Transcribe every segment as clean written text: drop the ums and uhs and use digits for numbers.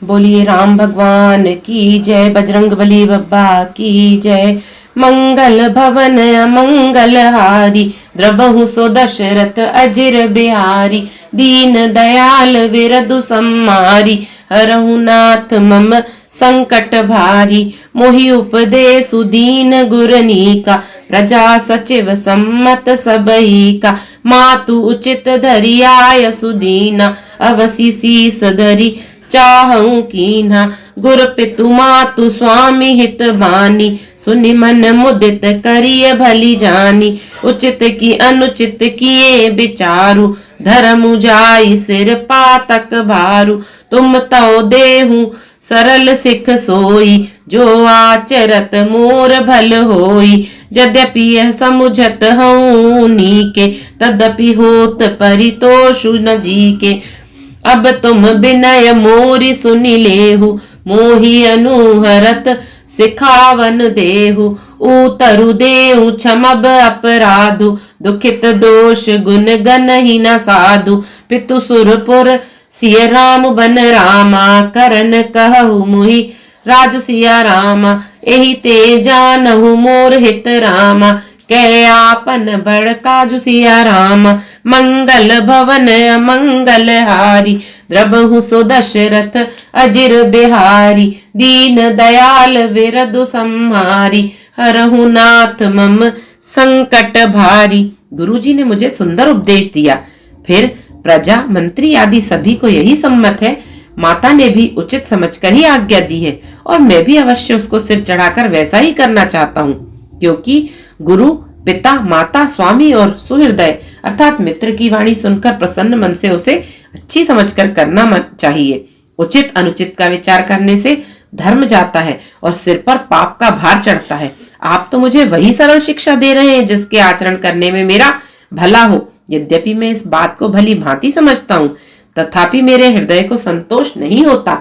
बोलिए राम भगवान की जय, बजरंगबली बब्बा की जय। मंगल भवन मंगल हारी, द्रबहु सो दशरथ अजिर बिहारी। दीन दयाल विरधु सम्मारी, हरहु नाथ मम संकट भारी। मोहि उपदेशु दीन गुरनीका, प्रजा सचिव सम्मत सबई का। मातु उचित धरियाय सुदीना, अवसी शीस धरी चाहूं कीन्हा। गुर पितु मातु स्वामी हित बानी, सुनि मन मुदित करिय भली जानी। उचित की अनुचित किए विचारु, धर्म जाई सिर पातक भारू। तुम तो देहु सरल सिख सोई, जो आचरत मोर भल होई। यद्यपि यह समुझत हूँ नीके, तदपि होत परितोषु न जीके। अब तुम विनय मोरि सुनि लेहु, मोहि अनुहरत सिखावन देहु। उतरु देहु क्षमब अपराधु, दुखित दोष गुण गन ही न साधु। पितु सुरपुर सिय राम बन रामा, करन कहु मुहि राजु सिया रामा। एहि ते जानहु मोर हित रामा, कै आपन बड़ काजु सिया रामा। मंगल भवन मंगल हारी, द्रबहु सो दशरथ अजिर बिहारी। दीन दयाल विरधु सम्हारी, हरहु नाथ मम संकट भारी। गुरुजी ने मुझे सुंदर उपदेश दिया। फिर प्रजा मंत्री आदि सभी को यही सम्मत है। माता ने भी उचित समझकर ही आज्ञा दी है, और मैं भी अवश्य उसको सिर चढ़ाकर वैसा ही करना चाहता हूँ, क्योंकि गुरु पिता माता स्वामी और सुहृदय अर्थात मित्र की वाणी सुनकर प्रसन्न मन से उसे अच्छी समझकर करना चाहिए। उचित अनुचित का विचार करने से धर्म जाता है और सिर पर पाप का भार चढ़ता है। आप तो मुझे वही सरल शिक्षा दे रहे हैं जिसके आचरण करने में मेरा भला हो। यद्यपि मैं इस बात को भली भांति समझता हूँ, तथापि मेरे हृदय को संतोष नहीं होता।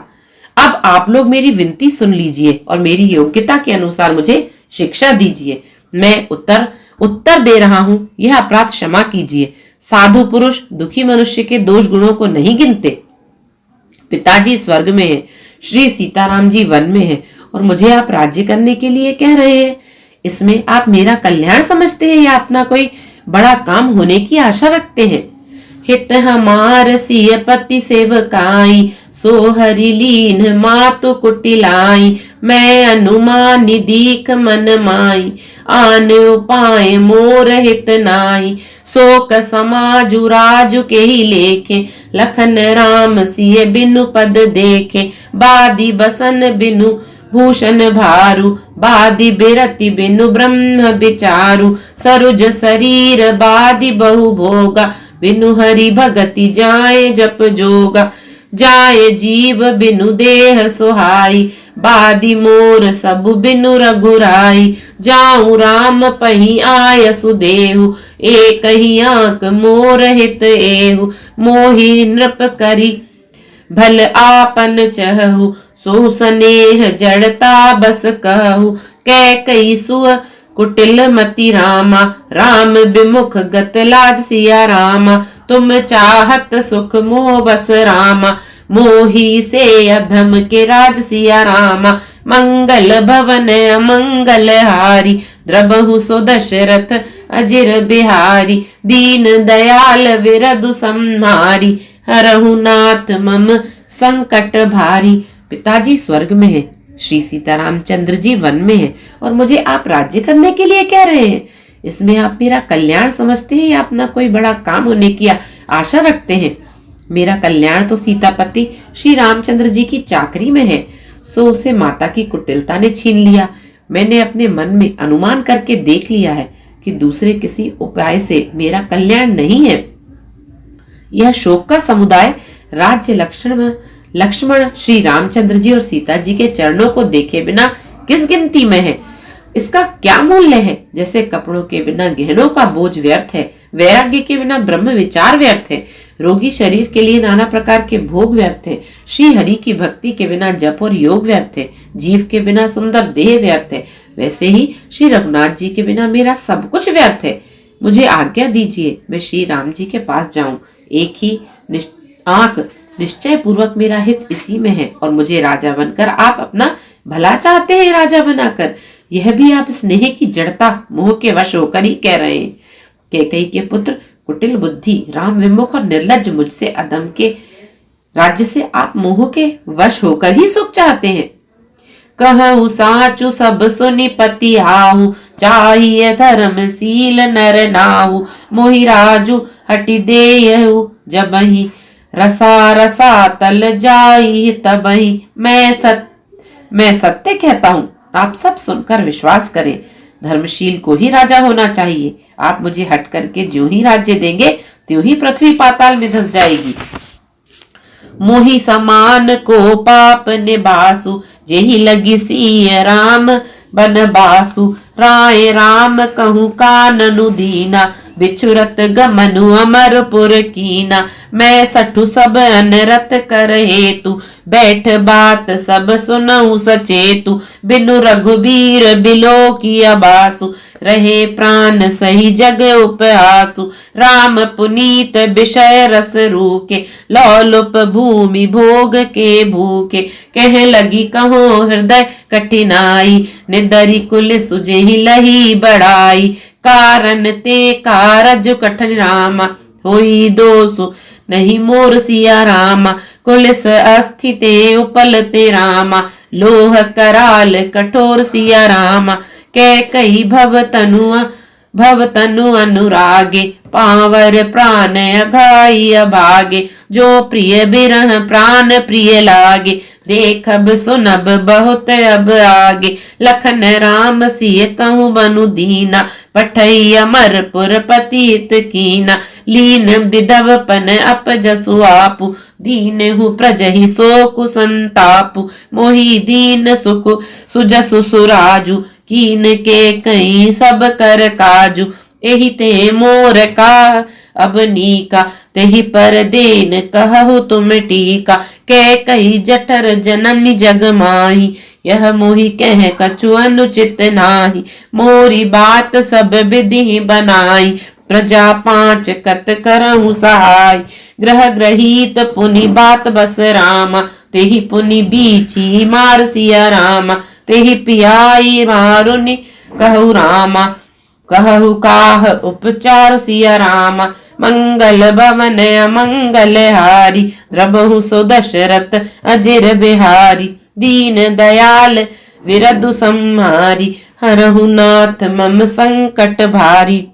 अब आप लोग मेरी विनती सुन लीजिए और मेरी योग्यता के अनुसार मुझे शिक्षा दीजिए। मैं उत्तर दे रहा हूं, यह अपराध क्षमा कीजिए। साधु पुरुष दुखी मनुष्य के दोष गुणों को नहीं गिनते। पिताजी स्वर्ग में है, श्री सीताराम जी वन में है, और मुझे आप राज्य करने के लिए कह रहे हैं। इसमें आप मेरा कल्याण समझते हैं या अपना कोई बड़ा काम होने की आशा रखते हैं? हित हमार सिय पति सेवकाई, सो हरि लीन मातु कुटिलाई। मैं अनुमान दीख मन माई, आन उपाय मोर हित नाई। शोक समाजु राजु के ही लेखे, लखन राम सिय बिनु पद देखे। बादी बसन बिनु भूषण भारू, बादी बिरति बिनु ब्रह्म विचारु। सरुज शरीर बादी बहु भोगा, बिनु हरि भगति जाए जप जोगा। जाए जीव बिनु देह सुहाई, बादी मोर सब बिनु रघुराई। जाऊं राम पही आय सुदेहु, एक ही आंक मोर हित एहु। मोहि नृप करी भल आपन चहु, सो स्नेह जड़ता बस कहु। कै कई सुअ कुटिल मति रामा, राम विमुख गत लाज सिया रामा। तुम चाहत सुख मोह बस रामा, मोही से अधम के राज सिया रामा। मंगल भवन मंगल हारी, द्रबहु सो दशरथ अजिर बिहारी। दीन दयाल विरधु सम्हारी, हरहु नाथ मम संकट भारी। पिताजी स्वर्ग में है, श्री सीतारामचंद्र जी वन में है, और मुझे आप राज्य करने के लिए कह रहे हैं। इसमें आप मेरा कल्याण समझते हैं या अपना कोई बड़ा काम होने की आशा रखते हैं? मेरा कल्याण तो सीतापति श्री रामचंद्र जी की चाकरी में है, सो उसे माता की कुटिलता ने छीन लिया। मैंने अपने मन में अनुमान करके देख लिया है कि दूसरे किसी उपाय से मेरा कल्याण नहीं है। यह शोक का समुदाय राज्य लक्ष्मण श्री रामचंद्र जी और सीता जी के चरणों को देखे बिना किस गिनती में है? इसका क्या मूल्य है? जैसे कपड़ों के बिना गहनों का बोझ व्यर्थ है, वैराग्य के बिना ब्रह्म विचार व्यर्थ है, रोगी शरीर के लिए नाना प्रकार के भोग व्यर्थ है, श्री हरि की भक्ति के बिना जप और योग व्यर्थ है, जीव के बिना सुंदर देह व्यर्थ है, वैसे ही श्री रघुनाथ जी के बिना मेरा सब कुछ व्यर्थ है। मुझे आज्ञा दीजिए, मैं श्री राम जी के पास जाऊं। एक ही आंख निश्चय पूर्वक मेरा हित इसी में है और मुझे राजा बनकर आप अपना भला चाहते हैं राजा बनाकर। यह भी आप स्नेह की जड़ता मोह के वश होकर ही कह रहे हैं। कैकेयी के पुत्र कुटिल बुद्धि, राम विमुख और निर्लज्ज मुझसे अदम के राज्य से आप मोह के वश होकर ही सुख चाहते हैं। कहूँ साचु सब सुनि पति आहु, चाहिए धर्मशील नर नाहु। मोहि राजु हटि देयहु, जबहि रसा रसा तल जाई तबहि। मैं सत्य कहता हूँ, आप सब सुनकर विश्वास करें। धर्मशील को ही राजा होना चाहिए। आप मुझे हट करके जो ही राज्य देंगे त्यों ही पृथ्वी पाताल में धस जाएगी। मोहि समान को पाप निबासु, जेहि लगी सिय राम बनबासु। राय राम कहूँ काननु दीना, बिछुरत गमनु अमरपुर कीना। मैं सठु सब अनरत कर हेतु, बैठ बात सब सुनऊ सचेतु। बिनु रघुबीर बिलो की अबासु, रहे प्राण सही जग उपहासु। राम पुनीत विषय रस रूके, लौलुप भूमि भोग के भूखे। कह लगी कहो हृदय कठिनाई, निदरी कुल सुजेहि लही बढ़ाई। कारण ते कारज कठिन रामा, होई दोषु नहीं मोर सिया रामा। कुलिस अस्थिते उपलते रामा, लोह कराल कठोर सिया रामा। कैकेयी भव तनु अनुरागे, पावर प्राण अघाई अभागे। जो प्रिय बिरह प्राण प्रिय लागे, देखब सुनब बहुत अब आगे। लखन राम सिय कहूँ बनु दीना, पठई अमरपुर पतित कीना। लीन विधवपन अपजसु आपु, दीन हूँ प्रजहि सोकु संतापु। मोहि दीन सुख सुजसु सुराजु, कीन के कई सब कर काजु। एहि ते मोर का अब नीका, तेहि पर देन कहु तुम टीका। कैकेयी जठर जननी जग माही, यह मोहि कह कछु अनुचित नाही। मोरी बात सब विधि बनाई, प्रजा पांच कत करहु सहाय। ग्रह ग्रहित पुनि बात बस रामा, तेहि पुनि बीची मार सिया रामा। तेहि पियाई मारुनि कहु रामा, कहु काह उपचार सिया रामा। मंगल भवन अमंगल हारी, द्रबहु सो दशरथ अजिर बिहारी। दीन दयाल विरधु संहारी, हरहु नाथ मम संकट भारी।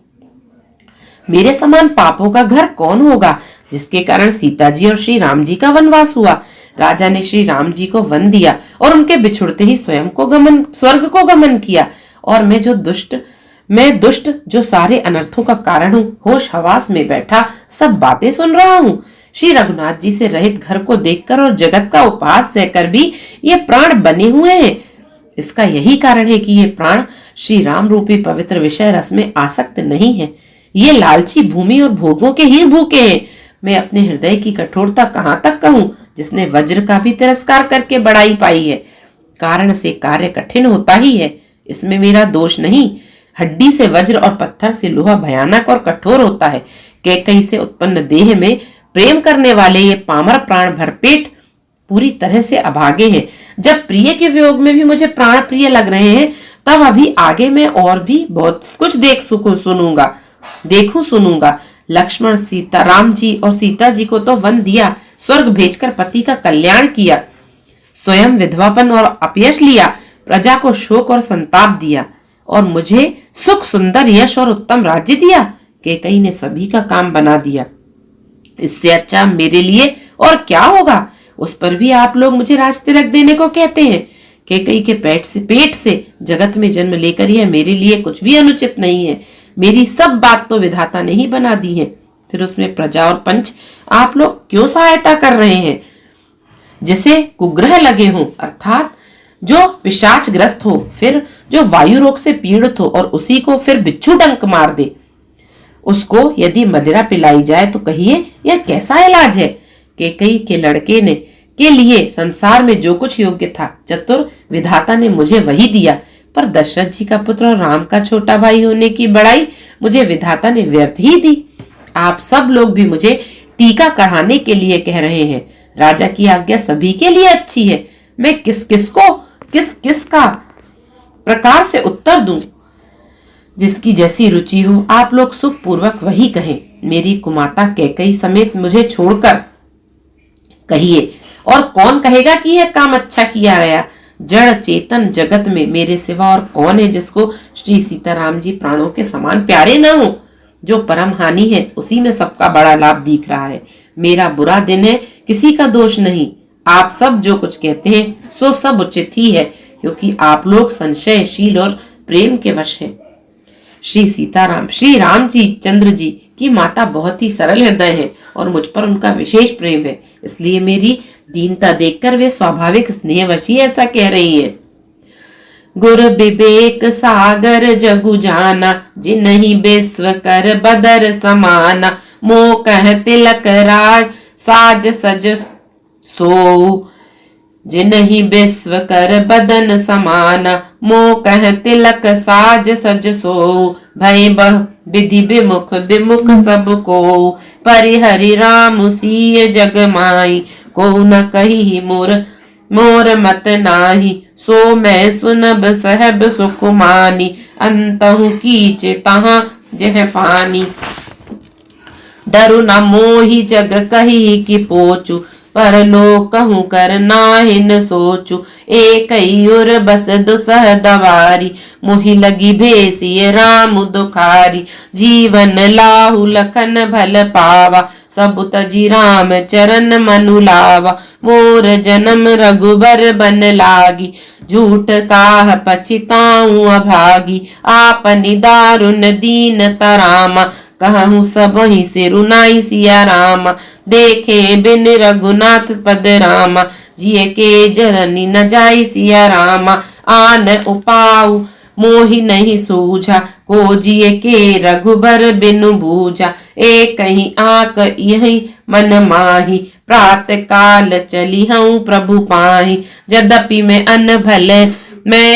मेरे समान पापों का घर कौन होगा, जिसके कारण सीता जी और श्री राम जी का वनवास हुआ। राजा ने श्री राम जी को वन दिया और उनके बिछुड़ते ही स्वयं को स्वर्ग को गमन किया। और मैं दुष्ट जो सारे अनर्थों का कारण हूँ, होश हवास में बैठा सब बातें सुन रहा हूँ। श्री रघुनाथ जी से रहित घर को देखकर और जगत का उपहास सहकर भी ये प्राण बने हुए हैं। इसका यही कारण है कि ये प्राण श्री राम रूपी पवित्र विषय रस में आसक्त नहीं है। ये लालची भूमि और भोगों के ही भूखे हैं। मैं अपने हृदय की कठोरता कहाँ तक कहूँ, जिसने वज्र का भी तिरस्कार करके बड़ाई पाई है। कारण से कार्य कठिन होता ही है, इसमें मेरा दोष नहीं। हड्डी से वज्र और पत्थर से लोहा भयानक और कठोर होता है। कैकेयी से उत्पन्न देह में प्रेम करने वाले ये पामर प्राण भरपेट पूरी तरह से अभागे हैं। जब प्रिय के वियोग में भी मुझे प्राण प्रिय लग रहे हैं, तब अभी आगे मैं और भी बहुत कुछ देखूं सुनूंगा। लक्ष्मण सीता राम जी और सीता जी को तो वन दिया, स्वर्ग भेजकर पति का कल्याण किया, स्वयं विधवापन और अपयश लिया, प्रजा को शोक और संताप दिया और मुझे सुख सुंदर यश और उत्तम राज्य दिया। कैकेयी ने सभी का काम बना दिया। इससे अच्छा मेरे लिए और क्या होगा। उस पर भी आप लोग मुझे राज तिलक देने को कहते हैं। कैकेयी के पेट से जगत में जन्म लेकर यह मेरे लिए कुछ भी अनुचित नहीं है। मेरी सब बात तो विधाता ने ही बना दी है। फिर उसमें प्रजा और पंच आप लोग क्यों सहायता कर रहे हैं। जिसे कुग्रह लगे हों, अर्थात जो पिशाच ग्रस्त हो, फिर जो वायु रोग से पीड़ित हो और उसी को फिर बिच्छू डंक मार दे, उसको यदि मदिरा पिलाई जाए तो कहिए यह कैसा इलाज है। कैकेयी के लड़के ने के लिए संसार में जो कुछ योग्य था, चतुर विधाता ने मुझे वही दिया। पर दशरथ जी का पुत्र और राम का छोटा भाई होने की बड़ाई मुझे विधाता ने व्यर्थ ही दी। आप सब लोग भी मुझे टीका कढ़ाने के लिए कह रहे हैं। राजा की आज्ञा सभी के लिए अच्छी है। मैं किस किस को किस किस का प्रकार से उत्तर दूं? जिसकी जैसी रुचि हो आप लोग सुखपूर्वक वही कहें। मेरी कुमाता कैकई समेत मुझे छोड़कर कहिए, और कौन कहेगा कि यह काम अच्छा किया गया? जड़ चेतन जगत में मेरे सिवा और कौन है जिसको श्री सीताराम जी प्राणों के समान प्यारे न हो? जो परम हानि है उसी में सबका बड़ा लाभ दिख रहा है। मेरा बुरा दिन है, किसी का दोष नहीं। आप सब जो कुछ कहते हैं सो सब उचित ही है, क्योंकि आप लोग संशयशील और प्रेम के वश हैं। श्री राम जी चंद्र जी की माता बहुत ही सरल हृदय है और मुझ पर उनका विशेष प्रेम है, इसलिए मेरी दीनता देखकर वे स्वाभाविक स्नेहवश ही ऐसा कह रही है। गुर विवेक सागर जगु जाना, जिन्हि विश्व कर बदर समाना। मोह कह तिलक राज साज सज सो, जिन्हि विश्व कर बदन समाना। मोह कह तिलक साज सज सो, भय बह विधि विमुख विमुख सब को। परिहरि राम सीय जग माई, को न कही मोर मोर मत नाही। सो मैं सुनब सहब सुख मानी, अंतहु कीच तहाँ जह पानी। डरु न मोहि जग कही कि पोचू, परलोक कहूँ कर नाहिन सोचू। एक उर बस दुसह दवारी, मोहि लगी भेसिय राम दुखारी। जीवन लाहु लखन भल पावा, सब तजी राम चरण मनु लावा। मोर जन्म रघुबर बन लागी, झूठ काह पछिताऊं अभागी। आपनि दारुन दीन तरामा, कहूँ सब ही से रुनाई सिया रामा। देखे बिन रघुनाथ पद रामा, जिये के जरनी न जाई सिया रामा। आन उपाऊ मोहि नहीं सूझा, को जिये के रघुबर बिनु बूझा। एक ही आक यही मन माही, प्रात काल चली हूँ प्रभु पाही। यद्यपि मैं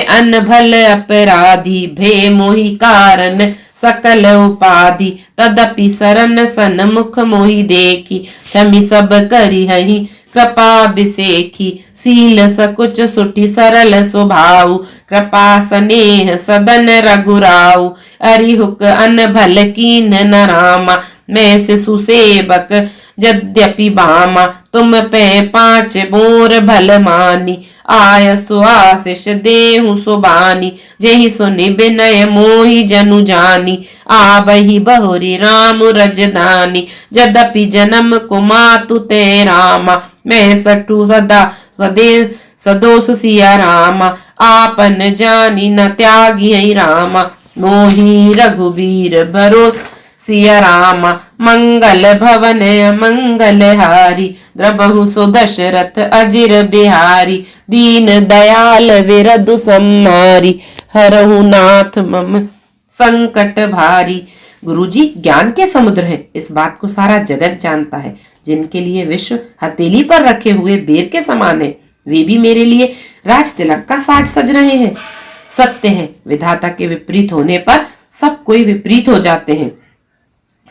अन भल अपराधी, भे मोहि कारण सकल उपाधि। तदपि सरन सन मुख मोहि देखी, क्षमि सब करी हही कृपा बिसेखी। सील सकुच सुटि सरल स्वभाव, कृपा स्नेह सदन रघुराऊ। अरिहुक अन भल कीन न रामा, मैं शिशु सेवक यद्यपि बामा। तुम पे 5 मोर भल मानी, आय सुआशिष देहु सुबानी। जेहि सुनि विनय मोहि जनु जानी, आवहि बहुरी राम रजदानी। यद्यपि जन्म कुमातु ते रामा, मैं सठु सदा सदोष सिया रामा। आपन जानी न त्यागी रामा, मोहि रघुबीर भरोस सिया रामा। मंगल भवन मंगल हारी, द्रबहु सो दशरथ अजिर बिहारी। दीन दयाल विरधु सम्मारी, हरहु नाथ मम संकट भारी। गुरुजी ज्ञान के समुद्र है, इस बात को सारा जगत जानता है। जिनके लिए विश्व हथेली पर रखे हुए बेर के समान है, वे भी मेरे लिए राज तिलक का साज सज रहे हैं। सत्य है, विधाता के विपरीत होने पर सब कोई विपरीत हो जाते हैं।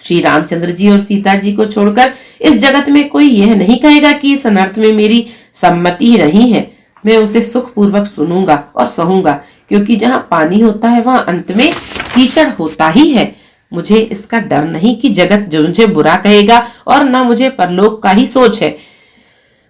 श्री रामचंद्र जी और सीता जी को छोड़कर इस जगत में कोई यह नहीं कहेगा कि इस अनर्थ में मेरी सम्मति ही नहीं है। मैं उसे सुखपूर्वक सुनूंगा और सहूंगा, क्योंकि जहां पानी होता है वहां अंत में कीचड़ होता ही है। मुझे इसका डर नहीं कि जगत जो मुझे बुरा कहेगा, और न मुझे परलोक का ही सोच है।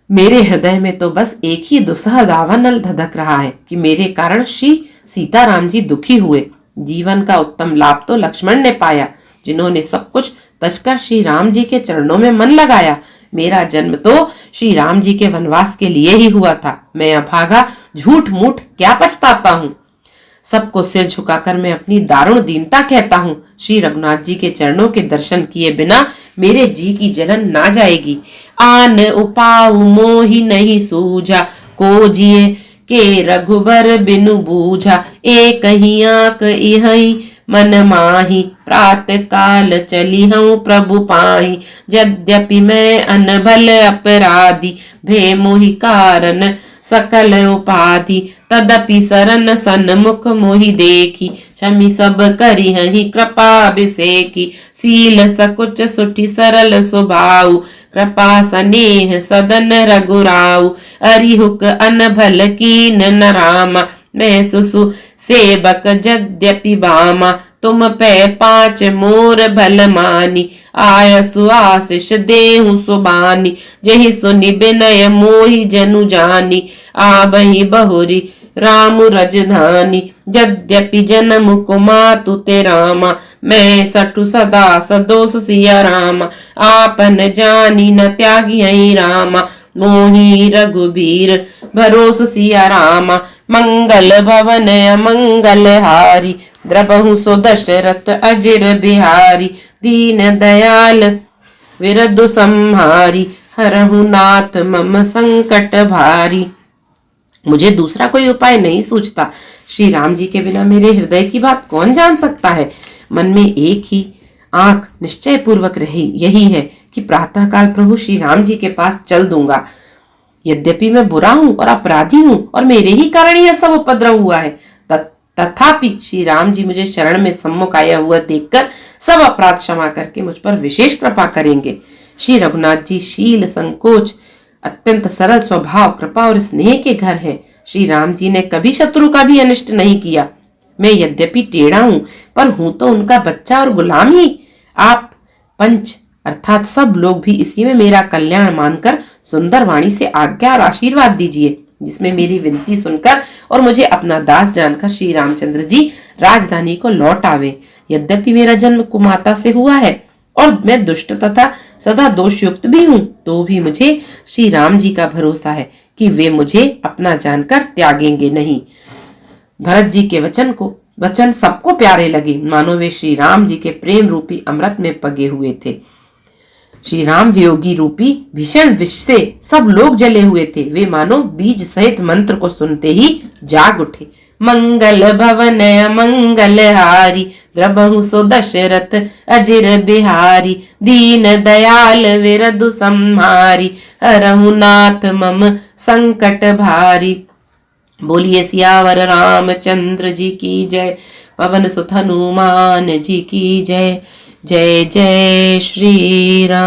मेरे हृदय में तो बस एक ही दुस्सह दावानल धधक रहा है कि मेरे कारण श्री सीताराम जी दुखी हुए। जीवन का उत्तम लाभ तो लक्ष्मण ने पाया, जिन्होंने सब कुछ तजकर श्री राम जी के चरणों में मन लगाया। मेरा जन्म तो श्री राम जी के वनवास के लिए ही हुआ था। मैं अभागा झूठ मूठ क्या पछताता हूँ। सबको सिर झुकाकर मैं अपनी दारुण दीनता कहता हूँ। श्री रघुनाथ जी के चरणों के दर्शन किए बिना मेरे जी की जलन ना जाएगी। आन उपाऊ मोहि नहीं सूझा, को जिए के रघुबर बिनु बूझा। एक ही आंक इहई मन माही, प्रात काल चली हूँ प्रभु पाही। यद्यपि मैं अनभल अपराधी, भे मोहि कारण सकल उपाधि, तदपि सरन सन्मुख मोहि देखी, क्षमि सब करी हहि कृपा अभिषेकी, शील सकुच सुठि सरल स्वभाव, कृपा स्नेह सदन रघुराऊ, अरिहुक अनभल कीन न रामा, मैं सुसु सेवक यद्यपि बामा, तुम पे पांच मोर भल मानी, आय सुआशिष देहु सुबानी, जहि सुनि विनय मोहि जनु जानी, आबहि बहुरी राम रजधानी, यद्यपि जन्म कुमातु ते रामा, मैं सठु सदा सदोष सिया रामा, आपन जानी न त्यागी रामा, मोहि रघुबीर भरोस सिया रामा, मंगल भवन मंगल हारी, द्रबहु सो दशरथ अजिर बिहारी, दीन दयाल विरधु संहारी, हरहु नाथ मम संकट भारी। मुझे दूसरा कोई उपाय नहीं सूझता। श्री राम जी के बिना मेरे हृदय की बात कौन जान सकता है। मन में एक ही आंख निश्चय पूर्वक रही, यही है कि प्रातःकाल प्रभु श्री राम जी के पास चल दूंगा। यद्यपि मैं बुरा हूं और अपराधी हूं और मेरे ही कारण यह सब उपद्रव हुआ है, तथापि श्री राम जी मुझे शरण में सम्मुख आया हुआ देखकर सब अपराध क्षमा करके मुझ पर विशेष कृपा करेंगे। श्री रघुनाथ जी शील संकोच अत्यंत सरल स्वभाव, कृपा और स्नेह के घर हैं। श्री राम जी ने कभी शत्रु का भी अनिष्ट नहीं किया। मैं यद्यपि टेढ़ा हूं पर हूं तो उनका बच्चा और गुलाम ही। आप पंच अर्थात सब लोग भी इसी में मेरा कल्याण मानकर सुंदर वाणी से आज्ञा और आशीर्वाद दीजिए, जिसमें मेरी विनती सुनकर और मुझे अपना दास जानकर श्री रामचंद्र जी राजधानी को लौट आवे। यद्यपि मेरा जन्म कुमाता से हुआ है और मैं दुष्ट तथा सदा दोष युक्त भी हूं, तो भी मुझे श्री राम जी का भरोसा है कि वे मुझे अपना जानकर त्यागेंगे नहीं। भरत जी के वचन सबको प्यारे लगे, मानो वे श्री राम जी के प्रेम रूपी अमृत में पगे हुए थे। श्री राम वियोगी रूपी भीषण विष से सब लोग जले हुए थे। वे मानो बीज सहित मंत्र को सुनते ही जाग उठे। मंगल भवन मंगल हारी, द्रबहु सो दशरथ अजिर बिहारी, दीन दयाल विरधु संहारी, हरहु नाथ मम संकट भारी। बोलिए सियावर रामचंद्र जी की जय, पवन सुत हनुमान जी की जय। जय जय श्री राम।